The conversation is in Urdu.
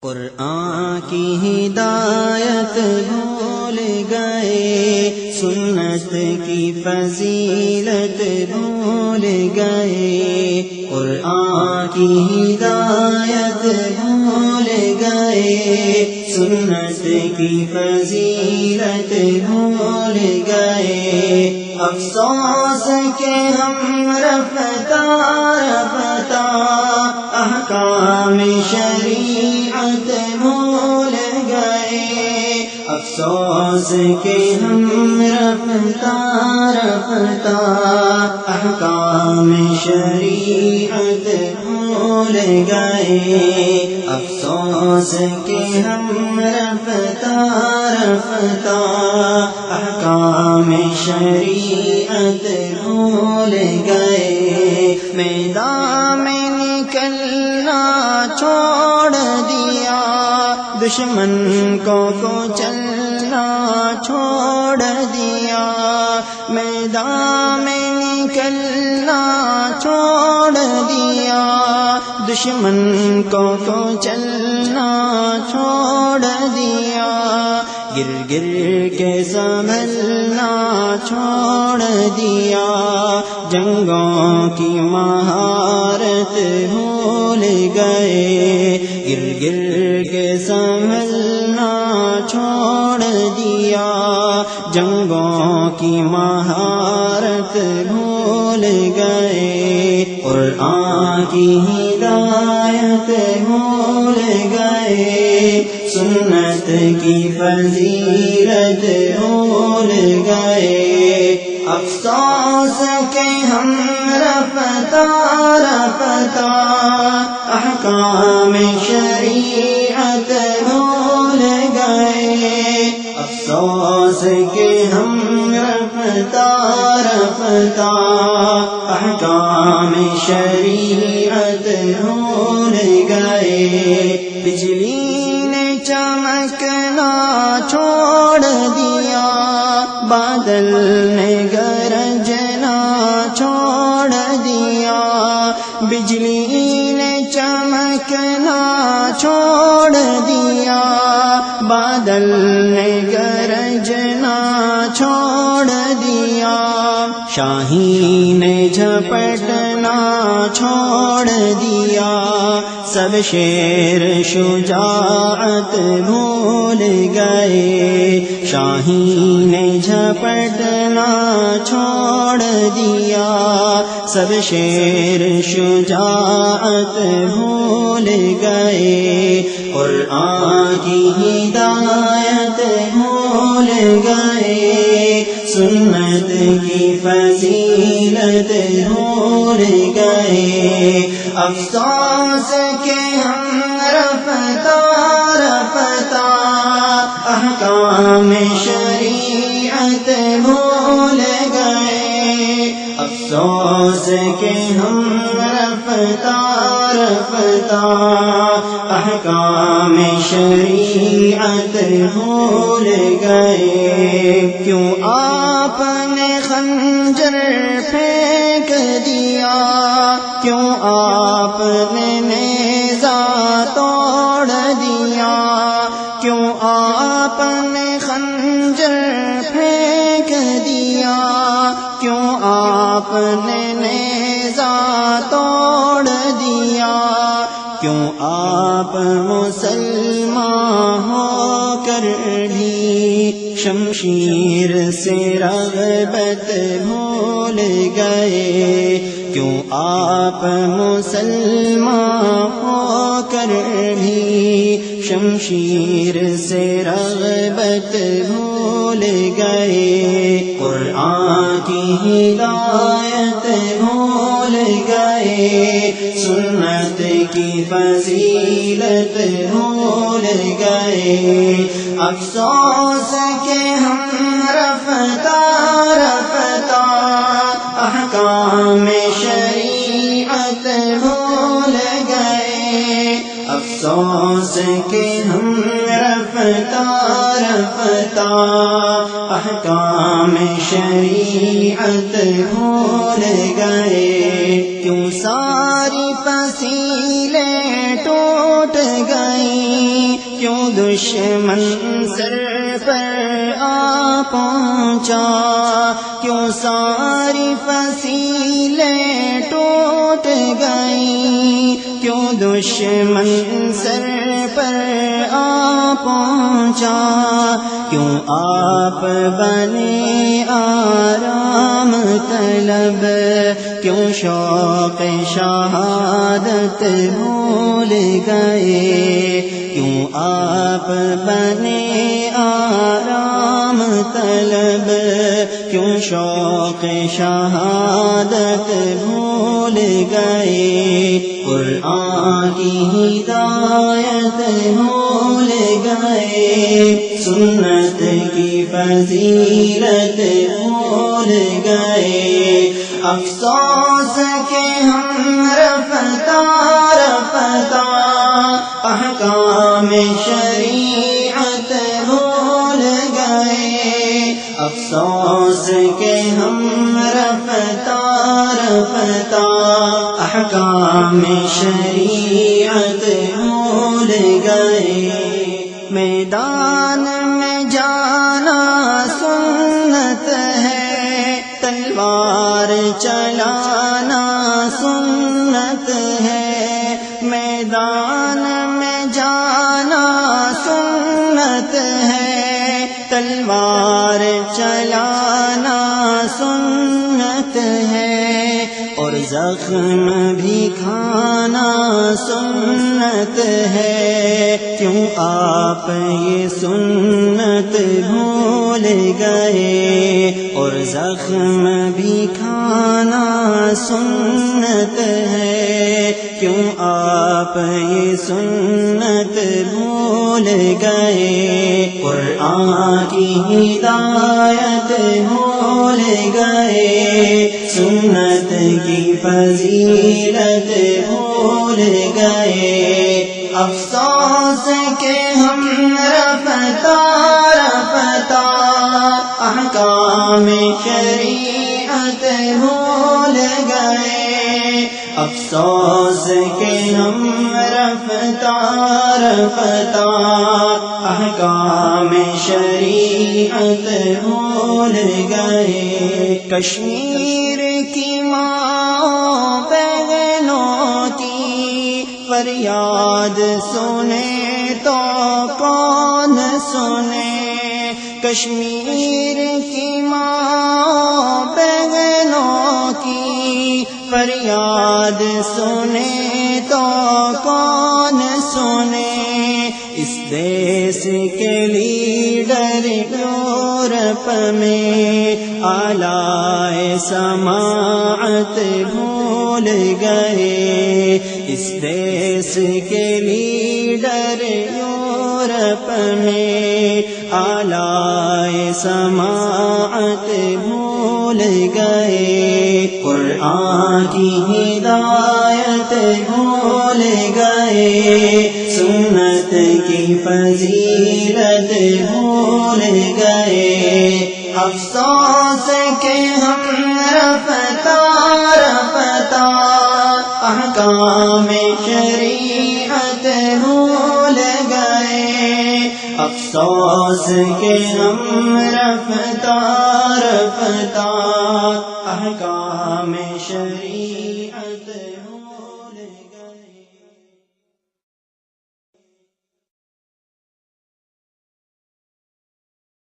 قرآن کی ہدایت بھول گئے، سنت کی فضیلت بھول گئے، قرآن کی ہدایت بھول گئے، سنت کی فضیلت بھول گئے۔ افسوس کہ ہم رفتہ رفتہ احکام شریعت بھول گئے، افسوس کہ ہم رفتہ رفتہ احکام شریعت بھول گئے، افسوس کہ ہم رفتہ رفتہ احکام شریعت بھول گئے۔ میدان میں نکلنا چھوڑ دیا، دشمن کو چلنا چھوڑ دیا، میدان میں نکلنا چھوڑ دیا، دشمن کو چلنا چھوڑ دیا، گر گر کے سنبھلنا چھوڑ دیا، جنگوں کی مہارت بھول گئے، گر گر کے سنبھلنا چھوڑ دیا، جنگوں کی مہارت بھول گئے، قرآن کی ہدایت بھول گئے، سنت کی فضیلت بھول گئے۔ افسوس کہ ہم رفتہ رفتہ احکام شریعت بھول گئے، افسوس کہ ہم رفتہ رفتہ احکام شریعت بھول گئے۔ بجلی نے چمکنا چھوڑ دیا، بادل نے گرجنا چھوڑ دیا، بجلی نے چمکنا چھوڑ دیا، بادل نے گرجنا چھوڑ دیا، شاہین نے جھپٹنا چھوڑ دیا، سب شیر شجاعت بھول گئے، شاہین نے جھپٹنا چھوڑ دیا، سب شیر شجاعت بھول گئے، قرآن کی ہدایت بھول گئے، سنت کی فضیلت بھول گئے، افسوس کہ ہم رفتہ رفتہ احکام شریعت بھول گئے، افسوس کہ ہم رفتہ رفتہ احکام شریعت بھول گئے۔ کیوں آپ نے خنجر پھینک دیا، کیوں آپ نے نیزہ توڑ دیا، کیوں آپ نے خنجر پھینک دیا، کیوں آپ نے نیزہ توڑ دیا، کیوں آپ مسلمان ہو کر بھی شمشیر سے رغبت بھول گئے، کیوں آپ مسلمان ہو کر بھی شمشیر سے رغبت بھول گئے، قرآن کی ہدایت بھول گئے، سنت کی فضیلت بھول گئے، افسوس کہ ہم رفتہ رفتہ احکام شریعت بھول گئے، افسوس افسوس کہ ہم رفتہ رفتہ احکام شریعت بھول گئے، کیوں ساری فصیلیں ٹوٹ گئیں، کیوں دشمن سر پر آ پہنچا، کیوں ساری فصیلیں ٹوٹ گئیں، کیوں دشمن سر پر آ پہنچا، کیوں آپ بنے آرام طلب، کیوں شوق شہادت بھول گئے، کیوں آپ بنے آرام طلب، کیوں شوق شہادت بھول گئے، قرآن کی ہدایت بھول گئے، سنت کی فضیلت بھول گئے، افسوس کہ ہم رفتہ رفتہ احکام شریعت بھول گئے، افسوس کہ ہم رفتہ رفتہ احکام شریعت بھول گئے، میدان میں جانا سنت ہے، تلوار چلانا سنت ہے، میدان میں جانا سنت ہے، تلوار چلانا سنت ہے، اور زخم بھی کھانا سنت ہے، کیوں آپ یہ سنت بھول گئے، اور زخم بھی کھانا سنت ہے، کیوں آپ یہ سنت بھول گئے، قرآن کی ہدایت بھول گئے، سنت کی فضیلت بھول گئے، افسوس کہ ہم رفتہ رفتہ احکام شریعت بھول گئے، افسوس کہ ہم رفتہ رفتہ احکام شریعت بھول گئے، کشمیر کی ماں بہنوں کی فریاد سنے تو کون سنے، کشمیر کی ماں بہنوں کی فریاد سنے تو کون سنے، اس دیس کے لیڈر یورپ میں آلائے سماعت بھول گئے، اس دیس کے لیڈر یورپ میں آلائے سماعت بھول گئے، قرآن کی ہدایت بھول گئے، سنت کی فضیلت بھول گئے، افسوس کہ ہم رفتہ رفتہ احکام شریعت بھول گئے، افسوس کہ ہم رفتہ رفتہ احکام شریعت